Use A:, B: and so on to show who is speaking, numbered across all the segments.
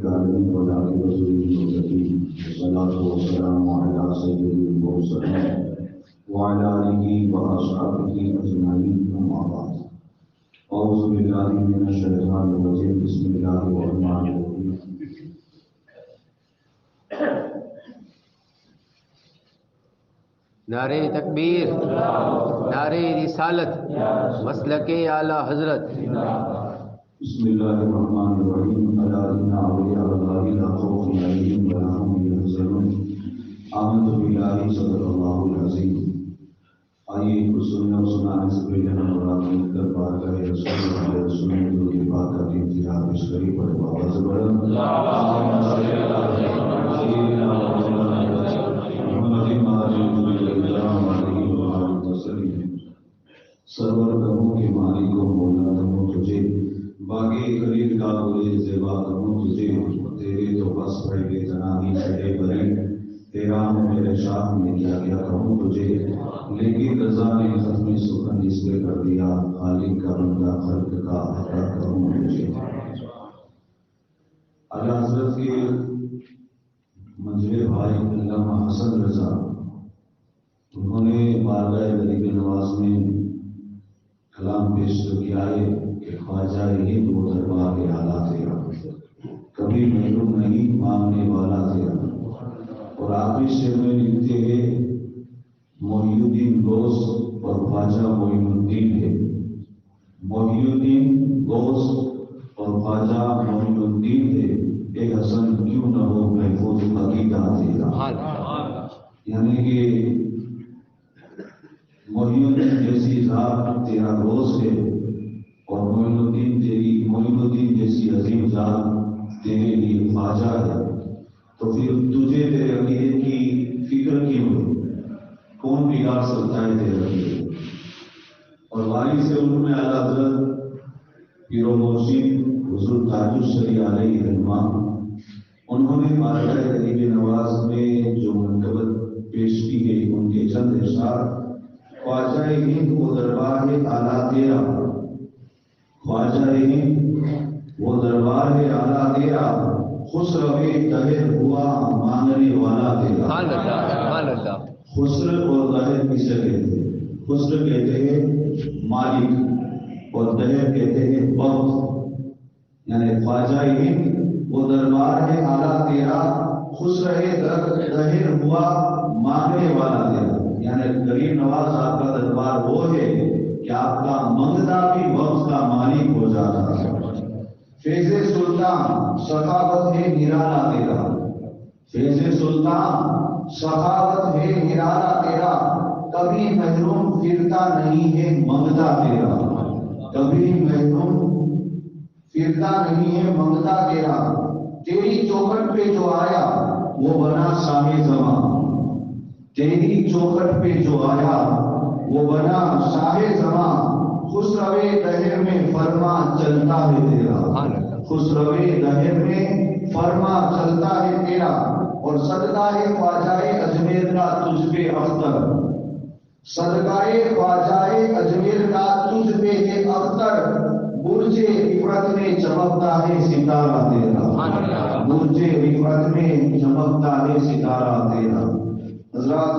A: العالمين والعاقبة للمتقين والصلاة والسلام على سيد المرسلين وعلى آله وأصحابه أجمعين أما بعد أعوذ بالله من الشيطان الرجيم بسم الله الرحمن الرحيم
B: نعرہ تکبیر، نعرہ رسالت، مسلک اعلی حضرت۔
A: بسم الله الرحمن الرحيم ألا إن أولياء الله لا خوف عليهم ولا هم يحزنون آمنت بالله صدق الله العظيم۔ آئیے کچھ سننے اور سنانے سے پہلے ہم اور مل کر بارگاہ رسول اللہ رسول اللہ کی بات کا انتظار پیش کری پڑے بابا سے بڑا سرور کروں کے مالک کو مولا کروں تجھے باقی قریب کا بولے زیبا کروں تجھے تیرے تو بس پہلے جنانی چھڑے بری تیرا میرے شاہ میں کیا کیا کہوں تجھے لیکن رضا نے ختم سخن اس پہ کر دیا خالق کا بندہ خلق کا عطا کروں تجھے۔ اعلیٰ حضرت کے منجلے بھائی علامہ حسن رضا انہوں نے بارگاہ غریب نواز میں کلام پیش کیا ہے کہ خواجہ ہند وہ دربار کے حالات تیرا کبھی محروم نہیں مانگنے والا تیرا۔ اور آخری شعر میں لکھتے ہیں محی الدین غوث اور خواجہ معین الدین ہے، محی الدین غوث اور خواجہ معین الدین ہے، اے حسن کیوں نہ ہو محفوظ عقیدہ تیرا۔ یعنی کہ معین الدین جیسی ذات تیرا غوث ہے اور معین الدین جیسی عظیم ذات تیرے لیے خواجہ ہے، تو پھر تجھے تیرے عقیدے کی فکر کیوں ہے؟ کون بگاڑ سکتا ہے تیرے عقیدے؟ اور وارث سے ان میں اعلیٰ حضرت پیر و مرشد حضور تاج الشریع علیہ الرحمہ انہوں نے بارگاہ غریب نواز میں جو منقبت پیش کی گئی ان کے چند اشعار خواجہ ہند وہ دربار ہے اعلیٰ تیرا، خواجہ ہند وہ دربار ہے اعلیٰ تیرا، خسرو دہر ہوا مانگنے والا تیرا۔ خسر اور دہر کسے کہتے ہیں؟ خسر کہتے ہیں مالک اور دہر کہتے ہیں وقت، یعنی خواجہ ہند وہ دربار ہے اعلیٰ تیرا، خسر دہر ہوا مانگنے والا تیرا، یعنی غریب نواز آپ کا دربار وہ ہے کہ آپ کا منگتا بھی وقت کا مالک ہو جاتا ہے۔ فیض سلطان سخاوت ہے نرالا تیرا، فیض سلطان سخاوت ہے نرالا تیرا، کبھی محروم پھرتا نہیں ہے منگتا تیرا، کبھی محروم پھرتا نہیں ہے منگتا تیرا، تیری چوکھٹ پہ جو آیا وہ بنا شاہ زمان، تیری چوکھٹ پہ جو آیا وہ بنا شاہ زمان، خسروے دہر میں فرما چلتا ہے تیرا، خسروے دہر میں فرما چلتا ہے تیرا، اور صدقہ خواجہ اجمیر کا تجھ پہ اختر، صدقہ خواجہ اجمیر کا تجھ پہ ہے اختر، برج رفعت میں چمکتا ہے ستارہ تیرا، برج رفعت میں چمکتا ہے ستارہ تیرا۔ حضرات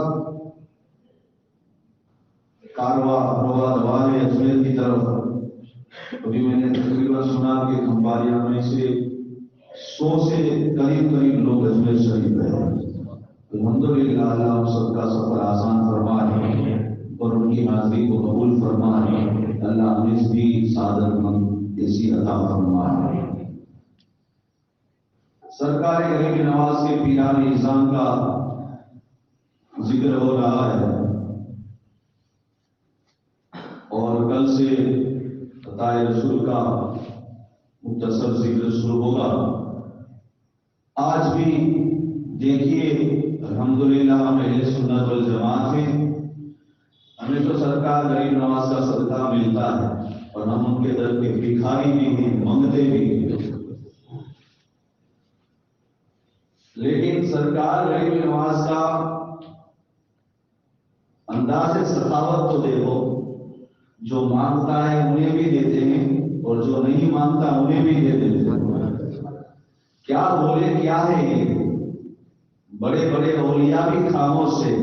A: کارواں روا دوارے اجمیر کی طرف ابھی میں نے تقریباً سنا کہ کھمباریاں میں سے 100 سے قریب لوگ اجمیر شریف گئے ہیں۔ الحمدللہ اللہ ہم سب کا سفر آسان فرمائے اور ان کی حاضری کو قبول فرمائے، اللہ ہمیں بھی سعادت مند ایسی عطا فرمائے۔ سرکار غریب نواز کے پیران اعظام کا ذکر ہو رہا ہے اور کل سے عطائے رسول کا مختصر ذکر شروع ہوگا۔ آج بھی دیکھیے الحمدللہ ہم اہل سنت والجماعت ہیں، ہمیں تو سرکار غریب نواز کا صدقہ ملتا ہے اور ہم ان کے در کے بھکاری بھی ہیں، منگتے بھی ہیں، لیکن سرکار غریب نواز کا انداز سخاوت تو دیکھو، جو مانگتا ہے انہیں بھی دیتے ہیں اور جو نہیں مانگتا انہیں بھی دے دیتے ہیں۔ کیا بولے کیا ہے یہ؟ بڑے بڑے اولیاء بھی خاموش سے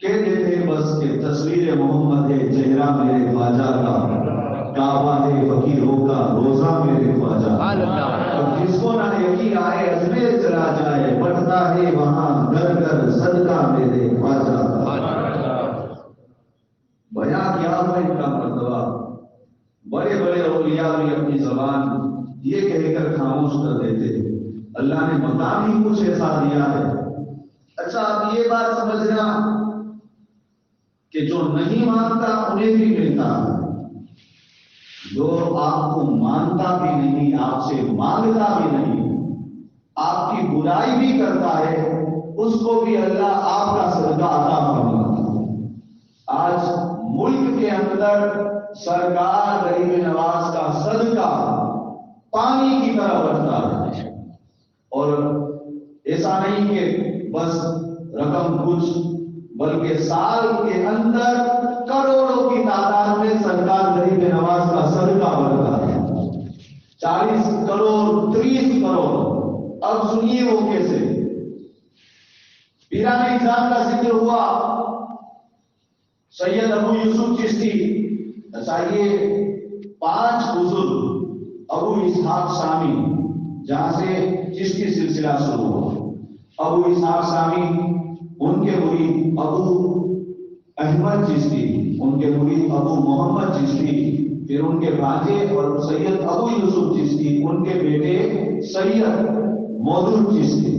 A: کہتے تھے بس کہ تصویر محمد ہے چہرہ میرے خواجہ کا، کعبہ ہے فقیروں کا روزہ میرے خواجہ، اور جس کو نہ یقین آئے اجمیر چلا جائے، بٹتا ہے وہاں گھر گھر صدقہ میرے خواجہ کا۔ بیان کیا ہوا ان کا مرتبہ؟ بڑے بڑے اولیاء بھی اپنی زبان یہ کہہ کر خاموش کر دیتے۔ اللہ نے مقام ہی کچھ ایسا دیا ہے۔ اچھا آپ یہ بات سمجھنا کہ جو نہیں مانتا انہیں بھی ملتا ہے، جو آپ کو مانتا بھی نہیں، آپ سے مانگتا بھی نہیں، آپ کی برائی بھی کرتا ہے، اس کو بھی اللہ آپ کا صدقہ عطا فرماتا ہے۔ آج ملک کے اندر سرکار غریب نواز کا صدقہ پانی کی طرح بڑھتا ہے، اور ایسا نہیں کہ بس رقم کچھ، بلکہ سال کے اندر کروڑوں کی تعداد میں سرکار غریب نواز کا صدقہ بڑھتا ہے۔ 40 کروڑ 30 کروڑ۔ اب سنیے وہ کیسے۔ پیران نظام کا ذکر ہوا، سید ابو یوسف چشتی، اچھا یہ 5 بزرگ، ابو اسحاق شامی، جہاں سے چشتی سلسلہ شروع ہوا، ابو اسحاق شامی، ان کے مرید ابو احمد چشتی، ان کے مرید ابو محمد چشتی، پھر ان کے بھانجے اور سید ابو یوسف چشتی، ان کے بیٹے سید مودود چشتی۔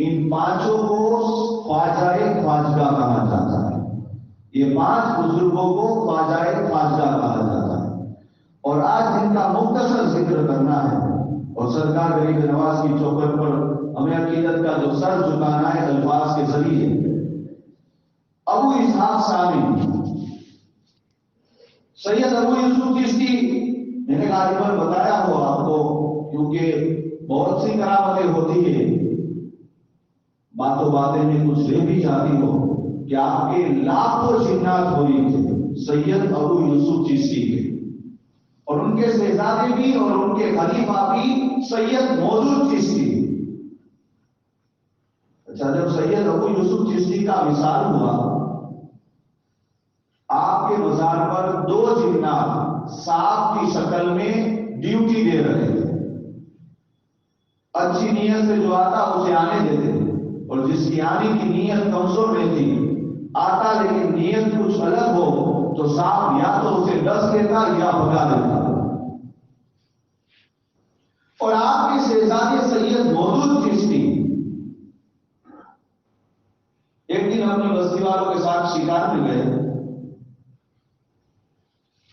A: ان 5 کو خواجہ خواجگاہ کہا جاتا ہے۔ یہ 5 بزرگوں کو خواجہ خواجگاہ کہا جاتا ہے، اور آج جن کا مختصر ذکر کرنا ہے، اور سرکار غریب نواز کی چوکھٹ پر ہمیں عقیدت کا جو سر جھکانا ہے الفاظ کے ذریعے۔ ابو اسحاق شامی، سید ابو یوسف چشتی، میں نے غالباً بتایا ہو آپ کو، کیونکہ بہت سی کرامتیں ہوتی ہیں، باتوں باتیں میں کچھ رہ بھی جاتی ہو، کہ آپ کے لاکھوں جنات ہو رہی تھے سید ابو یوسف چشتی کے، اور ان کے شہزادے بھی اور ان کے خلیفہ بھی سید مودود چشتی۔ اچھا جب سید ابو یوسف چشتی کا وصال ہوا، آپ کے مزار پر 2 جنات سانپ کی شکل میں ڈیوٹی دے رہے تھے۔ اچھی نیت سے جو آتا اسے آنے دیتے، اور جس کی آنے کی نیت کمزور رہتی آتا لیکن نیت کچھ الگ ہو تو سانپ یا تو اسے ڈس لیتا یا بھگا دیتا۔ اور آپ کے شہزادے سید مودود چشتی ایک دن اپنی بستی والوں کے ساتھ شکار میں گئے،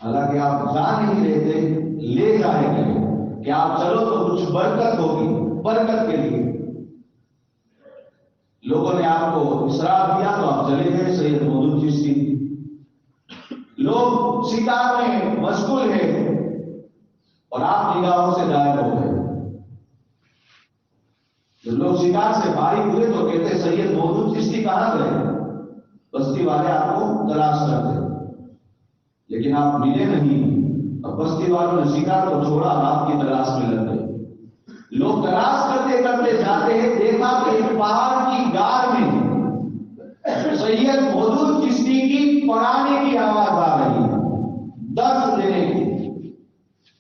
A: حالانکہ آپ جا نہیں رہتے، لے جائیں گے کہ آپ چلو تو کچھ برکت ہوگی، برکت کے لیے لوگوں نے آپ کو اصرار دیا تو آپ چلے گئے سید مودود چشتی۔ لوگ شکار میں مشغول ہیں اور آپ نگاہوں سے غائب ہو گئے۔ جب لوگ شکار سے فارغ ہوئے تو کہتے سید مودود چشتی کہاں گئے؟ بستی والے آپ کو تلاش کرتے، لیکن آپ ملے نہیں۔ اب بستی والوں نے شکار کو چھوڑا، آپ کی تلاش میں لگ گئے۔ لوگ تلاش کرتے کرتے جاتے ہیں، دیکھا کہ ایک پہاڑ کی غار میں سید مودود چشتی کی پڑھانے کی آواز آ رہی ہے، درس دینے کی۔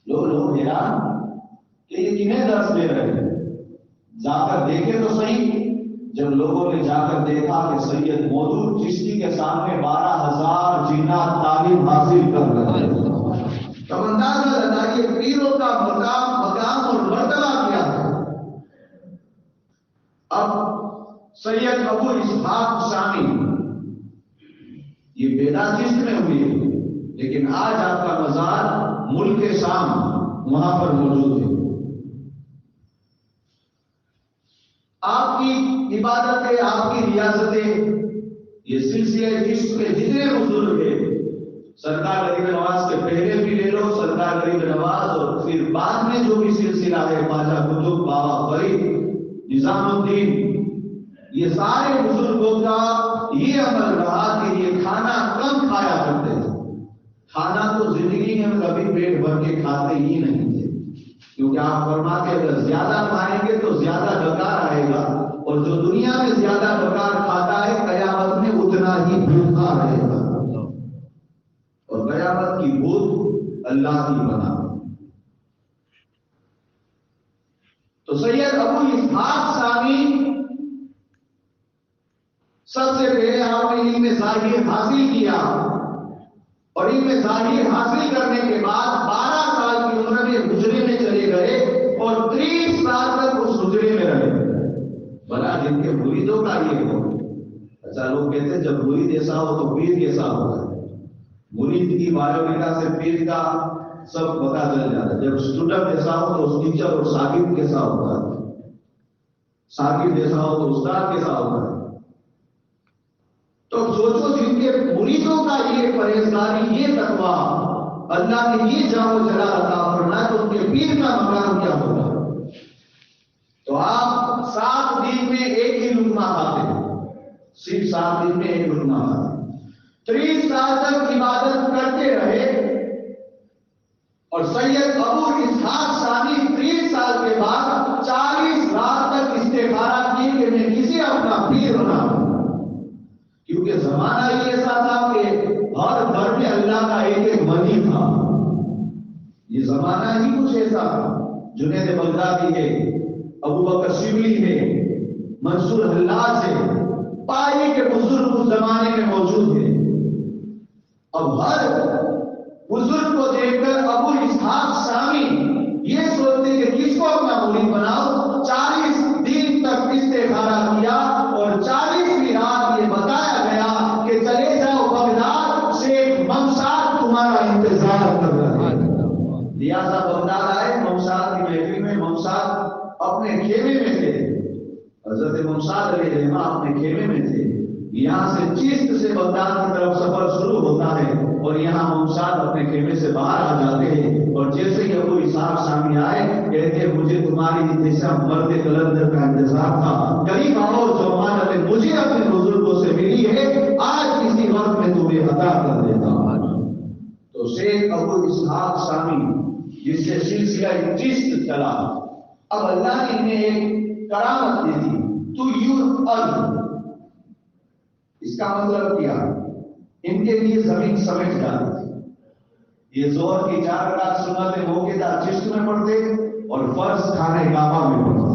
A: لوگ حیران کہ یہ کنہیں درس دے رہے ہیں، جا کر دیکھے تو صحیح۔ جب لوگوں نے جا کر دیکھا کہ سید مودود چشتی کے سامنے 12,000 جنات تعلیم حاصل کر رہے ہیں، تب اندازہ لگائیے پیروں کا مقام اور مرتبہ کیا ہے۔ اب سید ابو اسحاق شامی یہ بیدار جسم میں ہوئی ہے، لیکن آج آپ کا مزار ملک شام وہاں پر موجود ہے۔ آپ کی عبادتیں، آپ کی ریاستیں، یہ سلسلہ عشق کے جتنے بزرگ ہیں، سرکار غریب نواز کے پہلے بھی لے لو، سرکار غریب نواز اور پھر بعد میں جو بھی سلسلہ ہے، خواجہ قطب، بابا فرید، نظام الدین، یہ سارے بزرگوں کا یہ عمل رہا کہ یہ کھانا کم کھایا کرتے تھے۔ کھانا تو زندگی میں کبھی پیٹ بھر کے کھاتے ہی نہیں تھے، کیونکہ آپ فرماتے اگر زیادہ کھائیں گے تو زیادہ ڈکار آئے گا، اور جو دنیا میں زیادہ ڈکار کھاتا ہے قیامت میں اتنا ہی بھوکا رہے گا، اور قیامت کی بھوک اللہ کی بنا۔ تو سید ابو اسحاق ثانی سب سے پہلے آپ نے علم ظاہر حاصل کیا، اور علم ظاہر حاصل کرنے کے بعد 12 سال کی عمر میں حجرے میں چلے گئے اور 30 سال تک اس حجرے میں رہے۔ بھلا جن کے مریدوں کا یہ ہو، اچھا لوگ کہتے ہیں جب مرید ایسا ہو تو پیر کیسا ہوتا ہے؟ مرید کی بایوڈیٹا سے پیر کا سب پتا چل جاتا ہے۔ جب اسٹوڈنٹ ایسا ہو تو اس ٹیچر اور شاگرد کیسا ہوتا ہے، شاگرد ایسا ہو تو استاد کیسا ہوتا ہے۔ تو سوچو جن کے مریدوں کا یہ پرہیزگاری، یہ تقویٰ، اللہ نے یہ جام و جلال عطا فرمایا، تو ان کے پیر کا مقام کیا ہوگا؟ تو آپ 7 دن میں ایک ہی لقمہ کھاتے ہیں، صرف 7 دن میں ایک لقمہ کھاتے ہیں۔ 30 سال تک عبادت کرتے رہے، اور سید ابو اسحاق ثانی 30 سال کے بعد 40 رات تک استخارہ کی کہ میں کسی اپنا پیر بناؤں، کیونکہ زمانہ یہ ایسا تھا کہ ہر گھر میں اللہ کا ایک ایک ولی تھا۔ یہ زمانہ ہی کچھ ایسا تھا۔ جنید بغدادی ہے، ابو بکر شبلی ہے، منصور حلاج ہے، پائی کے بزرگ اس زمانے میں موجود ہیں۔ اب ہر بزرگ کو دیکھ کر ابو اسحاق ثانی یہ سوچتے کہ کس کو اپنا مرید بناؤ۔ 40 دن تک استخارہ کیا، اور 40ویں رات یہ بتایا گیا کہ چلے جاؤ بغداد، شیخ ممشاد تمہارا انتظار کر رہا ہے۔ لہذا بغداد آئے، ممشاد کی محفل میں، ممشاد اپنے خیمے میں تھے، حضرت ممشاد علیہ السلام اپنے خیمے میں تھے۔ یہاں سے چشت سے بغداد کی طرف سفر شروع ہوتا ہے، اور یہاں ممشاد اپنے خیمے سے باہر آ جاتے ہیں، اور جیسے ہی ابو اسحاق ثانی آئے کہتے ہیں مجھے تمہاری جیسا مرد قلندر کا انتظار تھا، قریب آؤ جوان علی، مجھے اپنے بزرگوں سے ملی ہے، آج کسی وقت میں تمہیں عطا کر دیتا ہوں۔ تو شیخ ابو اسحاق ثانی جس سے سلسلہ چشت چلا، اب اللہ نے انہیں ایک کرامت دی تھی، تو یور ارض، اس کا مطلب کیا؟ ان کے لیے زمین سمجھ جاتی تھی۔ یہ زہر کی 4 رکعت سنت موقع چشت میں پڑھتے، اور فرض خانہ کعبہ میں پڑھتے۔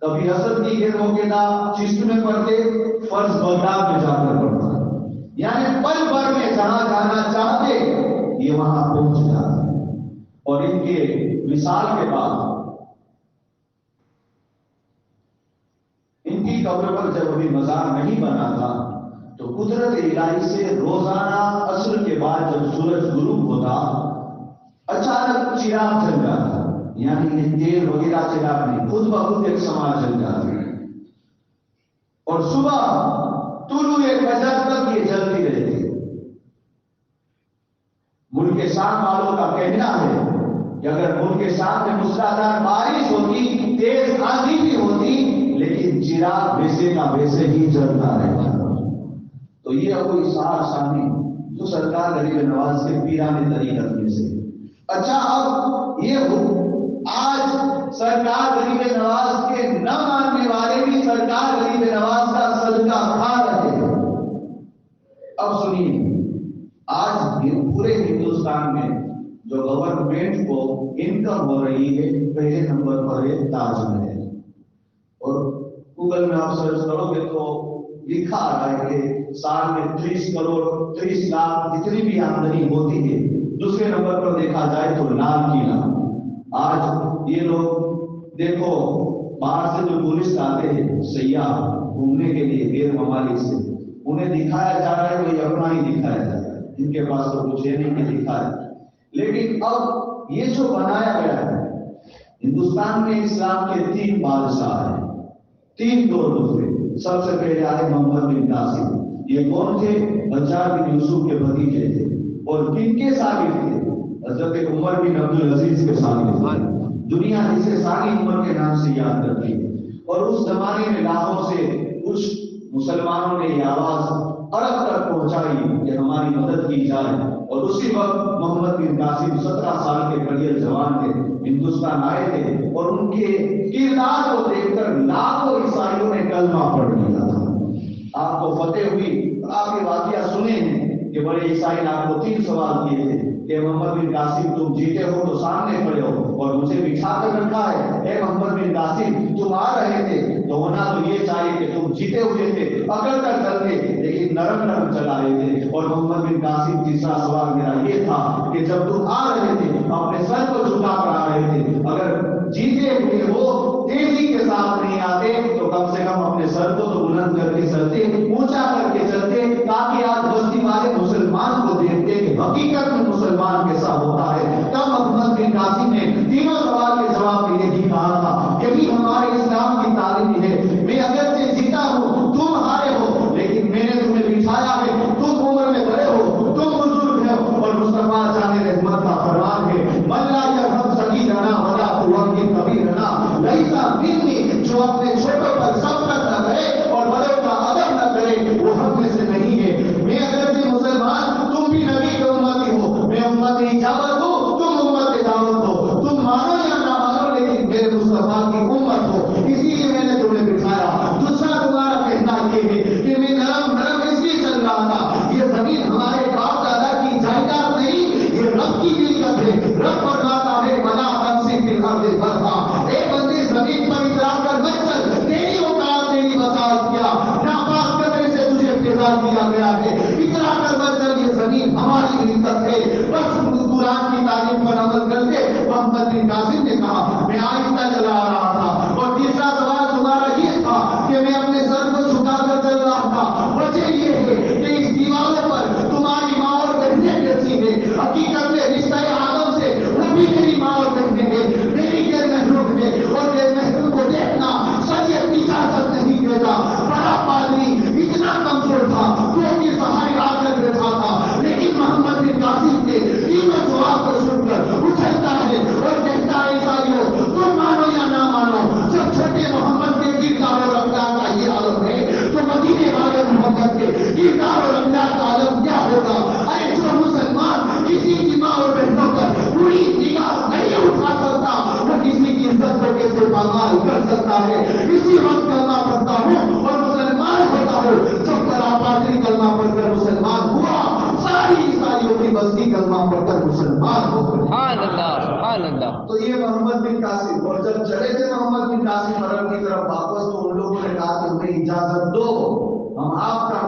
A: کبھی عصر کی غیر موقع چشت میں پڑھتے، فرض بغداد میں جا کر پڑھتے، یعنی پل بھر میں جہاں جانا چاہتے یہ وہاں پہنچ جاتے۔ اور ان کے مثال کے بعد ان کی قبر پر جب ابھی مزار نہیں بنا تھا تو قدرت الہی سے روزانہ عصر کے بعد جب سورج غروب ہوتا اچانک چراغ جل جاتا، یعنی یہ تیل وغیرہ چراغ نہیں، خود بخود ایک سما جل جاتی، اور صبح طلوع فجر تک یہ جلتی رہتی۔ ملک شام والوں کا کہنا ہے کہ اگر ملک شام میں موسلادھار بارش ہوتی، تیز آندھی بھی ہوتی، لیکن چراغ ویسے کا ویسے ہی جلتا رہتا۔ تو یہ ابو اسحاق ثانی جو سرکار غریب نواز کے پیرانے طریقت میں سے۔ اچھا اب یہ آج سرکار غریب نواز کے نہ ماننے والے بھی سرکار غریب نواز کا صدقہ کھا رہے ہیں۔ اب سنیے، آج پورے ہندوستان میں جو گورنمنٹ کو انکم ہو رہی ہے، پہلے نمبر پر ہے تاج محل، اور گوگل میں آپ سرچ کرو گے تو لکھا آ رہا ہے کہ سال میں 30 کروڑ 30 لاکھ جتنی بھی آمدنی ہوتی ہے۔ دوسرے نمبر پر دیکھا جائے تو لال قلعہ۔ آج یہ لوگ دیکھو باہر سے جو ٹورسٹ آتے ہیں سیاح گھومنے کے لیے غیر ممالک سے، انہیں دکھایا جا رہا ہے وہی اپنا ہی دکھایا جا رہا ہے، ان کے پاس تو کچھ ہے نہیں کہ دکھائے۔ لیکن اب یہ جو بنایا گیا ہے، ہندوستان میں اسلام کے 3 بادشاہ ہیں، 3 دور گزرے۔ سب سے پہلے آئے محمد بن قاسم، یہ کون تھے؟ حجاج بن یوسف کے بھتیجے تھے، اور کن کے شاگرد تھے؟ حضرت عمر بن عبدالعزیز کے شاگرد تھے۔ دنیا جسے ثانی عمر کے نام سے یاد کرتی ہے۔ اور اس زمانے میں لاہور سے کچھ مسلمانوں نے یہ آواز عرب تک پہنچائی کہ ہماری مدد کی جائے، اور اسی وقت محمد بن قاسم 17 سال کے بڑے جوان تھے، ہندوستان آئے تھے اور ان کے کردار کو دیکھ کر لاکھوں عیسائیوں نے کلمہ پڑھ لیا تھا. آپ کو فتح ہوئی، آپ یہ واقعہ سنے ہیں کہ بڑے عیسائی نے آپ کو 3 سوال کیے تھے کہ محمد بن قاسم تم جیتے ہو تو سامنے کھڑے ہو اور مجھے بٹھا کر رکھا ہے. اے محمد بن قاسم تم آ رہے تھے تو ہونا تو یہ چاہیے کہ تم جیتے ہوئے تھے، اکڑ کر چلتے لیکن نرم نرم چلا رہے تھے. اور محمد بن قاسم تیسرا سوال میرا یہ تھا کہ جب تم آ رہے تھے اپنے سر کو جھکا کر آ رہے تھے، اگر جیتے ہوئے ہو تیزی کے ساتھ نہیں آتے تو کم سے کم اپنے سر کو تو بلند کر کے چلتے، اونچا کر کے چلتے، تاکہ آج بستی والے مسلمان کو دیکھتے کہ حقیقت میں مسلمان کیسا ہوتا ہے. تب محمد بن قاسم نے تینوں سوال کے جواب میں یہی کہا تھا کہ بھی ہمارے اسلام کی تعلیم ہے، میں اگر سے جیتا ہوں تم ہارے ہو لیکن میں نے تمہیں بٹھایا ہے، تم عمر میں بڑے ہو، تم بزرگ ہو اور مصطفیٰ جان رحمت کا فرمان ہے من لا یرحم صغیرنا ولا یرحم کبیرنا لیس منی، جو اپنے چھوٹوں پر شفقت نہ کرے اور بڑوں کا ادب نہ کرے وہ ہم میں سے نہیں ہے. میں اگر سے مسلمان، تم بھی نبی کے امتی ہو، میں امت اجابت ہوں، تم امت دعوت ہو، تم مانو یا نہ مانو لیکن میرے مصطفیٰ کی امت ہو، اسی لیے میں نے تمہیں بٹھایا. دوسرا تمہارا کہنا یہ ہے کہ میں نرم نرم اس لیے چل رہا تھا، یہ زمین ہمارے باپ دادا کی جائیداد نہیں، یہ رب کی ملکت ہے. رب فرماتا ہے بنا تمسی فی الارض برہا، اے بندے زمین پر اترا کر مت چل، تیری اوقات تیری وسعت کیا، ناپاک قدرے سے تجھے ابتدا کیا گیا ہے، اترا کر مت چل، یہ زمین ہماری ملکت ہے. بس قرآن کی تعلیم پر عمل کر کے محمد بن قاسم نے کہا میں آہستہ چلا آ رہا تھا. اور تیسرا سوال تمہارا یہ تھا کہ میں اپنے سر کو جھکا کر چل رہا تھا. وجہ یہ ہے کہ اس دیواروں پر تمہاری ماں اور بہنیں بیٹھی ہیں، حقیقت میں رشتہ آدم سے وہ بھی میری ماں اور بہنیں ہیں، میری غیر محروم ہے اور غیر محروم کو دیکھنا شریعت کی اجازت نہیں دیتا. بڑا پادری اتنا کمزور تھا وہ اپنی سہارے آ کر بیٹھا تھا، لیکن محمد بن قاسم کے تینوں جواب کو سن کر اچھلتا ہے اور کہتا ہے عیسائیوں تم مانو یا نہ مانو، جب چھوٹے محمد کے کردار اور اخلاق کا یہ عالم ہے تو مدینے والے محمد کے کردار اور اخلاق کا عالم کیا ہوگا. اے جو مسلمان کسی کی ماں اور بہنوں پر پوری نگاہ نہیں اٹھا سکتا وہ کسی کی عزت کو کیسے پامال کر سکتا ہے. اسی وقت کلمہ پڑھتا ہوں اور مسلمان ہوتا ہوں. جب بڑا پادری کلمہ پڑھ کر مسلمان ہوا، ساری عیسائیوں کی بستی کلمہ پڑھ کر مسلمان ہو گئے.
B: سبحان اللہ سبحان اللہ.
A: تو یہ محمد بن قاسم، اور جب چلے تھے محمد بن قاسم عرب کی طرف واپس تو ان لوگوں نے کہا کہ ہمیں اجازت دو، ہم آپ کا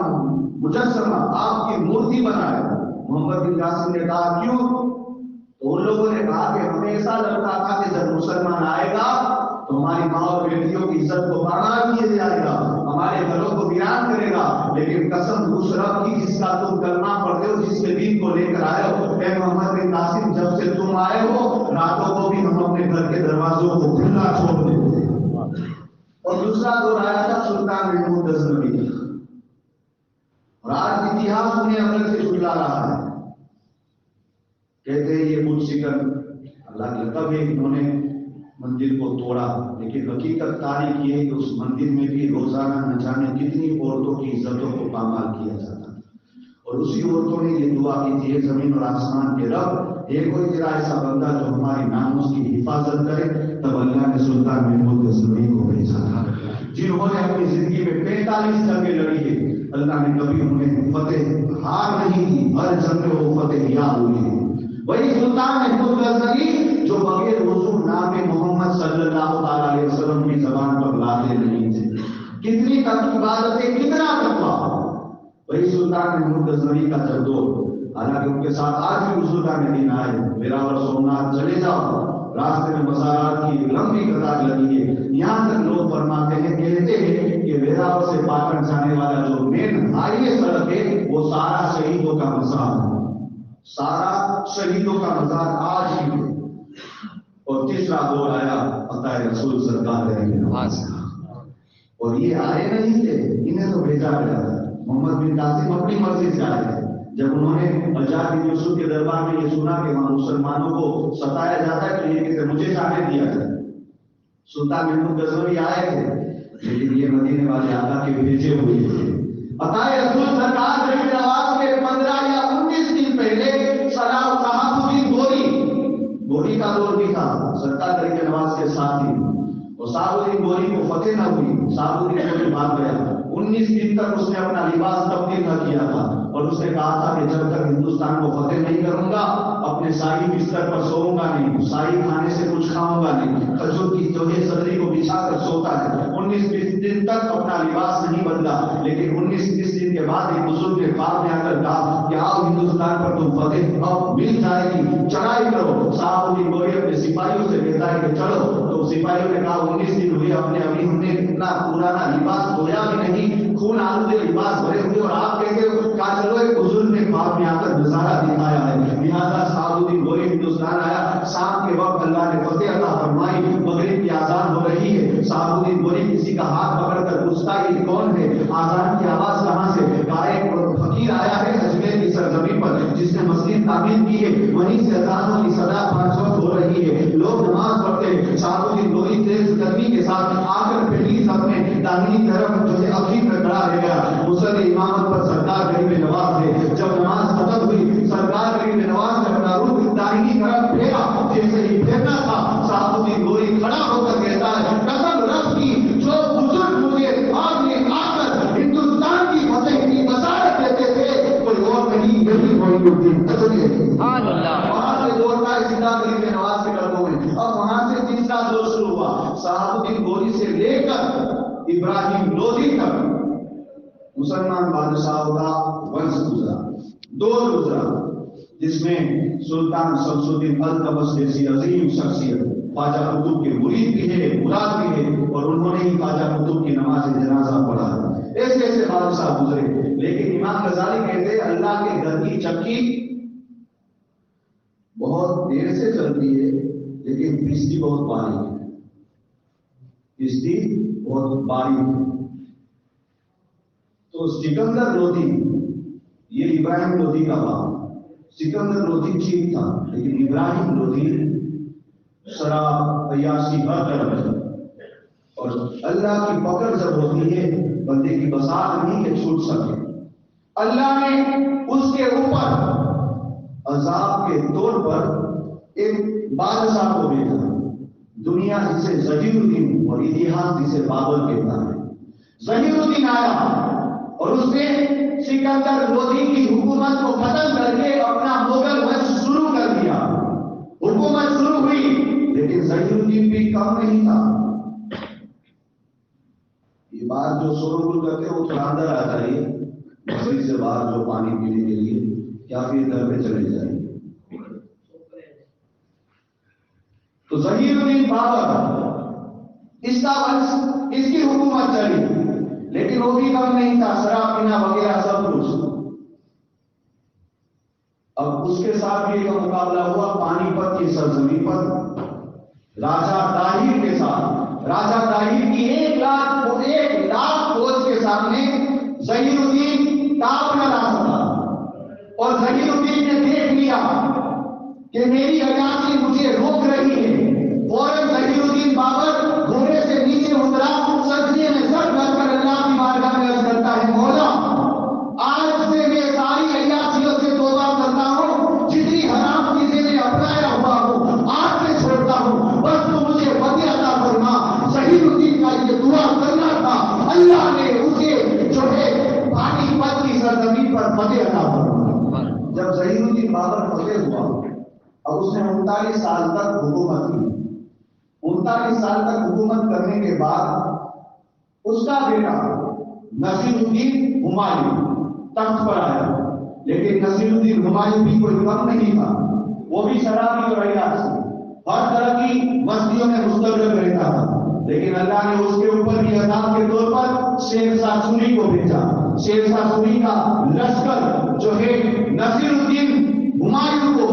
A: مجسمہ آپ کی مورتی بنائے. محمد بن قاسم نے کہا کیوں؟ تو ان لوگوں نے کہا کہ ہمیں ایسا لگتا تھا کہ جب مسلمان آئے گا تو ہماری ماں اور بیٹیوں کی عزت کو پامال کیا جائے گا، ہمارے گھروں کو ویران کرے گا. لیکن قسم اس رب کی جس کا تم کلمہ پڑھتے ہو، جس کے دین کو لے کر آئے ہو، اے محمد بن قاسم جب سے تم آئے ہو راتوں کو بھی ہم اپنے گھر کے دروازوں کو کھلا چھوڑ دیتے ہیں. اور دوسرا دور آیا تھا سلطان محمود غزنوی کا، اور آج اتہاس انہیں عمل سے جھلا رہا ہے. کہتے ہیں یہ منشکن اللہ کے لقب ہے، انہوں نے مندر کو توڑا، لیکن حقیقت تاریخ یہ ہے کہ اس مندر میں بھی روزانہ نہ جانے کتنی عورتوں کی عزتوں کو پامال کیا جاتا. اور اسی عورتوں نے یہ دعا کی تھی زمین اور آسمان کے رب ایک کوئی تیرا ایسا بندہ جو ہماری ناموس کی حفاظت کرے. تب اللہ نے سلطان محمود غزنوی کو بھیجا تھا جنہوں نے اپنی زندگی میں 45 جنگیں لڑی ہے. اللہ نے کبھی انہیں فتح ہار نہیں دی، ہر جنگ میں وہ فتح یاد ہوئی ہے. وہی سلطان محمود غزنوی جو بغیر حضور نام محمد صلی اللہ علیہ وسلم کی زبان پر لاتے نہیں تھے. کتنی عبادتیں، کتنا تقویٰ. وہی سلطان محمود غزنوی کا جدور، حالانکہ ان کے ساتھ آج بھی حضور کا دن آئے. میرا اور سومناتھ چلے جاؤ، راستے میں مزارات کی لمبی قطار لگی ہے. یہاں تک لوگ فرماتے ہیں، کہتے ہیں کہ ویراوٹ سے پاٹن جانے والا جو مین ہائی وے سڑک ہے وہ سارا شہیدوں کا مزار ہے، سارا شہیدوں کا مزار آج ہی ہے. اور تیسرا دور آیا عطا رسول سرکار اور یہ آئے نہیں تھے، انہیں تو بھیجا گیا تھا. محمد بن قاسم اپنی مرضی سے آئے تھے. جب انہوں نے حجاج بن یوسف کے دربار میں یہ سنا کہ وہاں مسلمانوں کو ستایا جاتا ہے تو یہ کہتے مجھے جانے دیا جائے. سلطان محمود غزنوی آئے تھے لیکن یہ مدینے والے آقا کے بھیجے ہوئے تھے. عطا رسول سرکار کے رواج کے 15 یا 19 دن پہلے صلاح تحفظ گولی کا دور بھی تھا سرکار طریقہ نواز کے ساتھ ہی، اور صاحب گولی کو فتح نہ ہوئی، صاحب گولی بھاگ گیا، 19 دن تک اس نے اپنا لباس تبدیل نہ کیا تھا، اور اس نے کہا تھا کہ جب تک ہندوستان کو فتح نہیں کروں گا اپنے شاہی بستر پر سوؤں گا نہیں، شاہی کھانے سے کچھ کھاؤں گا نہیں، کھجور کی جو ہے صدری کو بچھا کر سوتا ہے۔ 19-20 دن تک اپنا لباس نہیں بدلا، لیکن 19-20 دن کے بعد ایک بزرگ نے خواب میں آ کر کہا کہ آؤ ہندوستان پر تم فتح اب مل جائے گی، چڑھائی کرو۔ صاحب الدین گوری اپنے سپاہیوں سے کہتا ہے کہ چلو، تو سپاہیوں نے کہا 19 دن ہوئے ابھی ہم نے اتنا پرانا لباس دھویا بھی نہیں، خون آلودے لباس بھرے ہوئے، اور آپ کہتے ہو کہا چلو ایک بزرگ نے خواب میں آ کر نظارہ دکھایا ہے۔ لہٰذا صاحب الدین گوری ہندوستان آیا، شام کے وقت اللہ نے فتح عطا فرمائی، مغرب کی آزان ہو رہی ہے، صاحب الدین گوری کسی کا ہاتھ پکڑ کر پوچھتا ہے یہ کون ہے، آزان کی آواز کہاں سے؟ کہا ایک فقیر آیا ہے اجمیر کی سرزمین پر جس نے مسجد تعمیر کی ہے، وہیں سے اذانوں کی صدا 5 وقت ہو رہی ہے، لوگ نماز پڑھتے ہیں۔ صاحب الدین گوری تیز قدمی کے ساتھ آ کر پہلی صف میں داہنی طرف جو ہے اخیر میں کھڑا رہ گیا۔ مصلی امامت پر سرکار غریب نواز ہے، جب نماز ختم ہوئی سرکار غریب نواز نے اپنا رخ داہنی طرف پھیرا، جیسے ہی پھیرنا تھا صاحب الدین گوری کھڑا ہو کر کہتا ہے قسم رب کی جو بزرگ مجھے خواب میں آ کر ہندوستان کی فتح کی بشارت دیتے تھے کوئی اور نہیں، یہی معین الدین قدری ہے۔ وہاں سے دوڑتا ہے سیدھا غریب نواز کے قدموں میں، اب وہاں سے تیسرا دور شروع ہوا، صاحب الدین گوری سے لے کر ابراہیم لودھی تک مسلمان بادشاہوں کا ونش گزرا، دور گزرا، جس میں سلطان شمس الدین التمش جیسی عظیم شخصیت خواجہ قطب کے مرید بھی ہے، مراد بھی ہے، اور انہوں نے ہی خواجہ قطب کی نماز جنازہ پڑھا۔ ایسے ایسے بادشاہ گزرے، لیکن امام غزالی کہتے ہیں اللہ کے گھر کی چکی بہت دیر سے چلتی ہے لیکن کشتی بہت باریک ہے، کشتی بہت باریک ہے۔ تو سکندر لودھی، یہ ابراہیم لودھی کا باپ، سکندر لودھی ٹھیک تھا لیکن ابراہیم لودھی شراب عیاشی ہر طرف ہے، اور اللہ کی پکڑ جب ہوتی ہے بندے کی بساط نہیں کہ چھوٹ سکے، اللہ نے اس کے اوپر عذاب کے طور پر ایک بادشاہ کو بھیجا، دنیا جسے ظہیر الدین اور اتہاس جسے بابر کہتا ہے۔ ظہیر الدین آیا اور اس نے سکندر لودھی کی حکومت کو ختم کر کے اپنا مغل ونش شروع کر دیا، حکومت شروع ہوئی، لیکن ظہیر الدین بھی کم نہیں تھا۔ یہ بات جو شروع کرتے وہ تھوڑا اندر آ جائیے، مسجد سے باہر جو پانی پینے کے لیے، یا پھر گھر پہ چلے جائیں۔ تو ظہیر الدین بابر اس کا ونش، اس کی حکومت چلی، لیکن وہ بھی کم نہیں تھا، شراب پینا وغیرہ سب کچھ۔ اب اس کے ساتھ بھی ایک مقابلہ ہوا پانی پت کی سرزمین پر راجہ طاہر کے ساتھ۔ راجہ طاہر کی 1 لاکھ فوج کے سامنے ظہیر الدین تاپ نہ لا سکا، اور ظہیر الدین نے دیکھ لیا کہ میری عیاشی مجھے روک رہی ہے، فوراً ظہیر الدین بابر گھوڑے سے نیچے اترا، سجدے میں سر رکھ کر اللہ کی بارگاہ میں عرض کرتا ہے مولا آج سے میں ساری عیاشیوں سے توبہ کرتا ہوں، جتنی حرام چیزیں میں اپنایا ہوا ہوں آج سے چھوڑتا ہوں، بس تو مجھے فتح عطا فرما۔ ظہیر الدین کا یہ دعا کرنا تھا، اللہ نے اسے جو ہے پانی پت کی سرزمین پر فتح عطا فرما۔ جب ظہیر الدین بابر فتح ہوا، اب اس نے 39 سال تک حکومت کی۔ 39 سال تک حکومت کرنے کے بعد اس کا بیٹا نصیر الدین ہمایوں تخت پر آیا، لیکن نصیر الدین ہمایوں بھی کوئی کم نہیں تھا، وہ بھی شرابی اور عیاش، ہر طرح کی مستیوں میں مستغرق رہتا تھا، لیکن اللہ نے اس کے اوپر بھی عذاب کے طور پر شیر شاہ سوری کو بھیجا۔ شیر شاہ سوری کا لشکر جو ہے نصیر الدین ہمایوں کو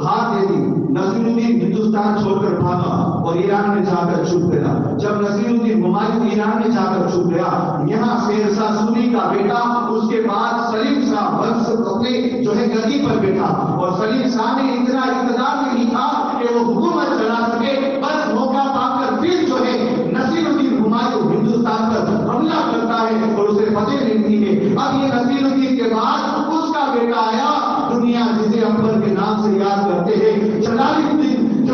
A: ہاتھ دے دی، نصیر الدین ہندوستان چھوڑ کر بھاگا اور ایران میں جا کر چھپ گیا۔ جب نصیر الدین ہمایوں ایران میں جا کر چھپ گیا، یہاں شیر شاہ سوری کا بیٹا اس کے بعد سلیم شاہ ونش اپنے جو ہے گدی پر بیٹھا، اور سلیم شاہ نے اتنا اقتدار نہیں تھا کہ وہ حکومت چلا سکے، بس موقع پا کر پھر جو ہے نصیر الدین ہمایوں ہندوستان پر حملہ کرتا ہے اور اسے فتح ملتی ہے۔ اب یہ نصیر الدین کے بعد اس کا بیٹا آیا، دنیا جسے اکبر کے نام سے یاد کرتے ہیں، جلال الدین جو